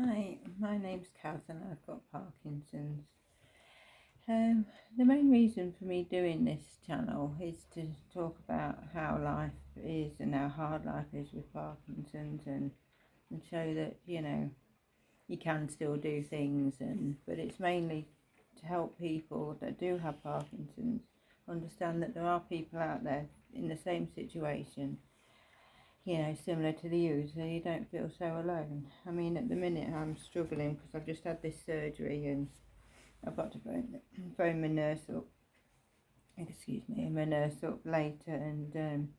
Hi, my name's Kaz and I've got Parkinson's. The main reason for me doing this channel is to talk about how life is and how hard life is with Parkinson's and show that, you can still do things, but it's mainly to help people that do have Parkinson's understand that there are people out there in the same situation, similar to you, so you don't feel so alone. I mean, at the minute I'm struggling because I've just had this surgery and I've got to phone my nurse up, my nurse up later and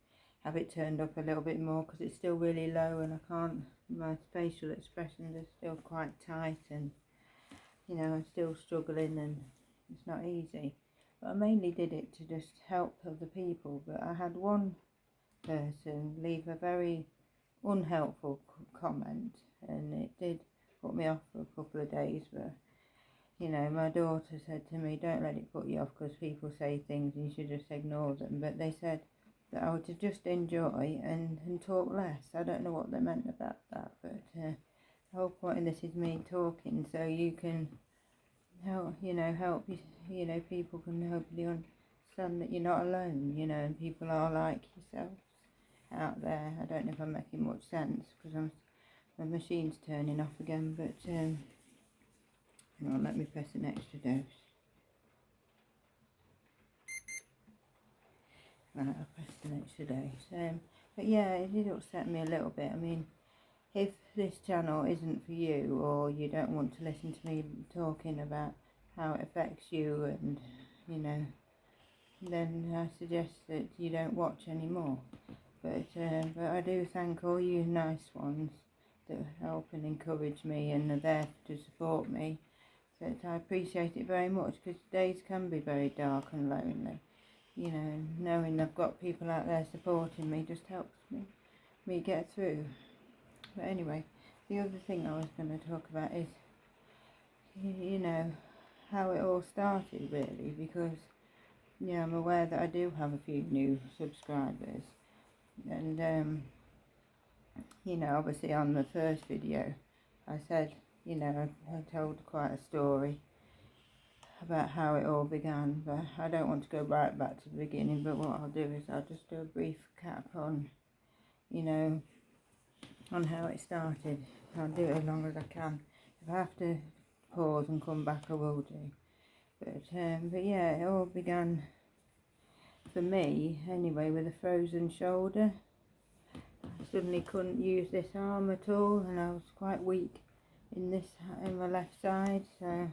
have it turned up a little bit more because it's still really low and my facial expressions are still quite tight and, I'm still struggling and it's not easy. But I mainly did it to just help other people, but I had one person leave a very unhelpful comment and it did put me off for a couple of days, but my daughter said to me, don't let it put you off because people say things and you should just ignore them, but they said that I was to just enjoy and talk less. I don't know what they meant about that, but the whole point of this is me talking so you can help people can hopefully understand that you're not alone, and people are like yourself out there. I don't know if I'm making much sense because my machine's turning off again, but hang on, let me press an extra dose. Right, I'll press an extra dose. But yeah, it did upset me a little bit. I mean, if this channel isn't for you, or you don't want to listen to me talking about how it affects you and, then I suggest that you don't watch anymore. But I do thank all you nice ones that help and encourage me and are there to support me. But I appreciate it very much because days can be very dark and lonely. Knowing I've got people out there supporting me just helps me get through. But anyway, the other thing I was going to talk about is, how it all started really, because, I'm aware that I do have a few new subscribers. And, obviously on the first video, I said, I told quite a story about how it all began, but I don't want to go right back to the beginning, but what I'll do is I'll just do a brief cap on, on how it started. I'll do it as long as I can. If I have to pause and come back, I will do. But yeah, it all began, for me anyway, with a frozen shoulder. I suddenly couldn't use this arm at all, and I was quite weak in my left side. So,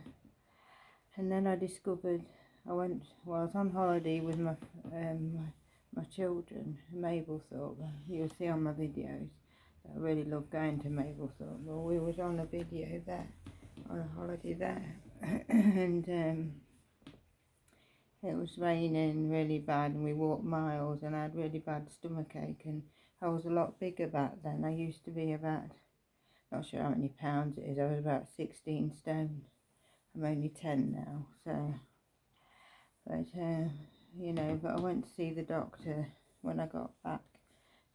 and then I discovered I was on holiday with my children, Mablethorpe. You'll see on my videos that I really love going to Mablethorpe. Well, we was on a video there, on a holiday there, and it was raining really bad and we walked miles and I had really bad stomachache and I was a lot bigger back then. I used to be about, not sure how many pounds it is, I was about 16 stone. I'm only 10 now, so, but I went to see the doctor when I got back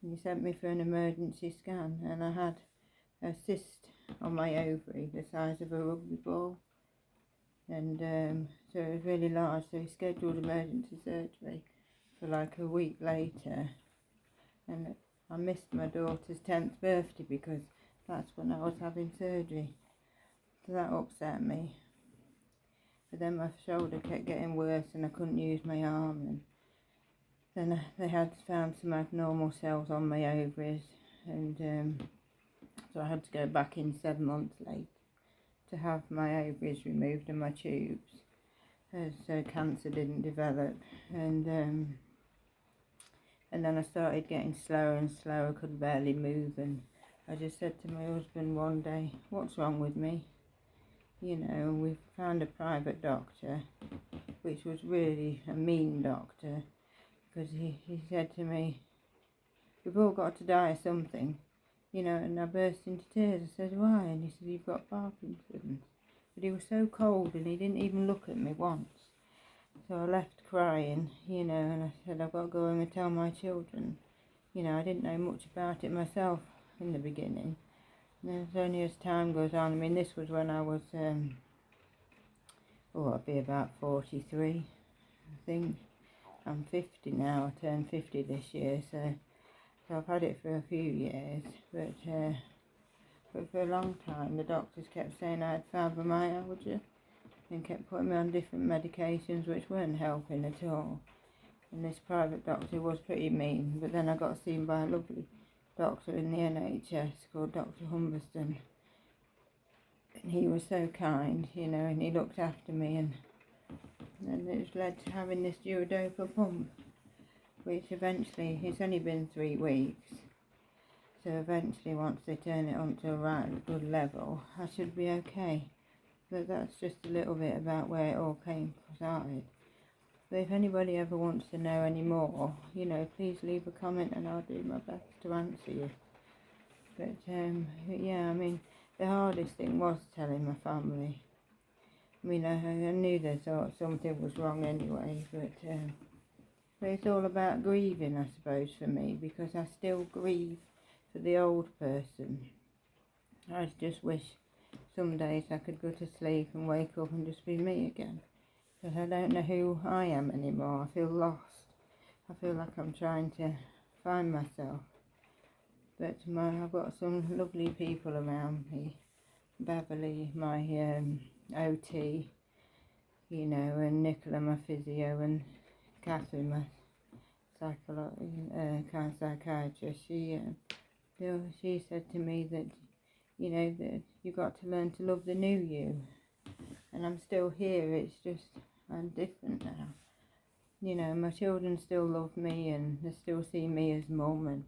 and he sent me for an emergency scan and I had a cyst on my ovary the size of a rugby ball. And so it was really large, so he scheduled emergency surgery for like a week later, and I missed my daughter's 10th birthday because that's when I was having surgery, so that upset me. But then my shoulder kept getting worse and I couldn't use my arm, and then they had found some abnormal cells on my ovaries, and so I had to go back in 7 months later to have my ovaries removed and my tubes, so cancer didn't develop. And then I started getting slower and slower, could barely move, and I just said to my husband one day, what's wrong with me? We found a private doctor, which was really a mean doctor, because he said to me, we've all got to die of something, and I burst into tears. I said, why? And he said, you've got Parkinson's. But he was so cold and he didn't even look at me once. So I left crying, and I said, I've got to go home and tell my children. I didn't know much about it myself in the beginning. There's only as time goes on. I mean, this was when I was, I'd be about 43, I think. I'm 50 now. I turned 50 this year, so I've had it for a few years. But for a long time, the doctors kept saying I had fibromyalgia and kept putting me on different medications which weren't helping at all. And this private doctor was pretty mean, but then I got seen by a lovely doctor in the NHS called Dr. Humberston. And he was so kind, and he looked after me, and it's led to having this Duodopa pump, which eventually, it's only been 3 weeks, so eventually once they turn it on to a right good level, I should be okay. But that's just a little bit about where it all started. But if anybody ever wants to know any more, please leave a comment and I'll do my best to answer you. But yeah, I mean, the hardest thing was telling my family. I mean, I knew they thought something was wrong anyway, but it's all about grieving, I suppose, for me, because I still grieve for the old person. I just wish some days I could go to sleep and wake up and just be me again. Because I don't know who I am anymore. I feel lost. I feel like I'm trying to find myself. But I've got some lovely people around me. Beverly, my OT, and Nicola, my physio, and Catherine, my psychiatrist. She said to me that, that you got to learn to love the new you. And I'm still here. It's just I'm different now. My children still love me and they still see me as mum, and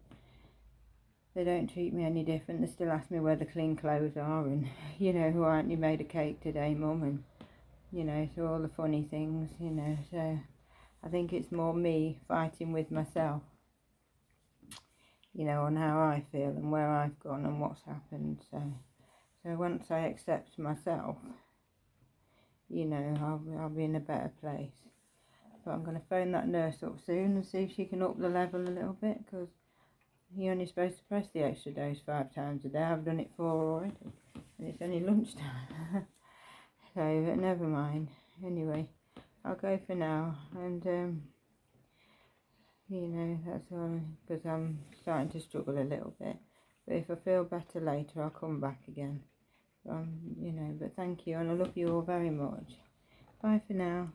they don't treat me any different. They still ask me where the clean clothes are and, why aren't you made a cake today, mum? And, so all the funny things, so I think it's more me fighting with myself, on how I feel and where I've gone and what's happened. So once I accept myself, I'll be in a better place. But I'm going to phone that nurse up soon and see if she can up the level a little bit, because you're only supposed to press the extra dose 5 times a day. I've done it 4 already, and it's only lunchtime. So, but never mind. Anyway, I'll go for now, and that's all, because I'm starting to struggle a little bit. But if I feel better later, I'll come back again. But thank you, and I love you all very much. Bye for now.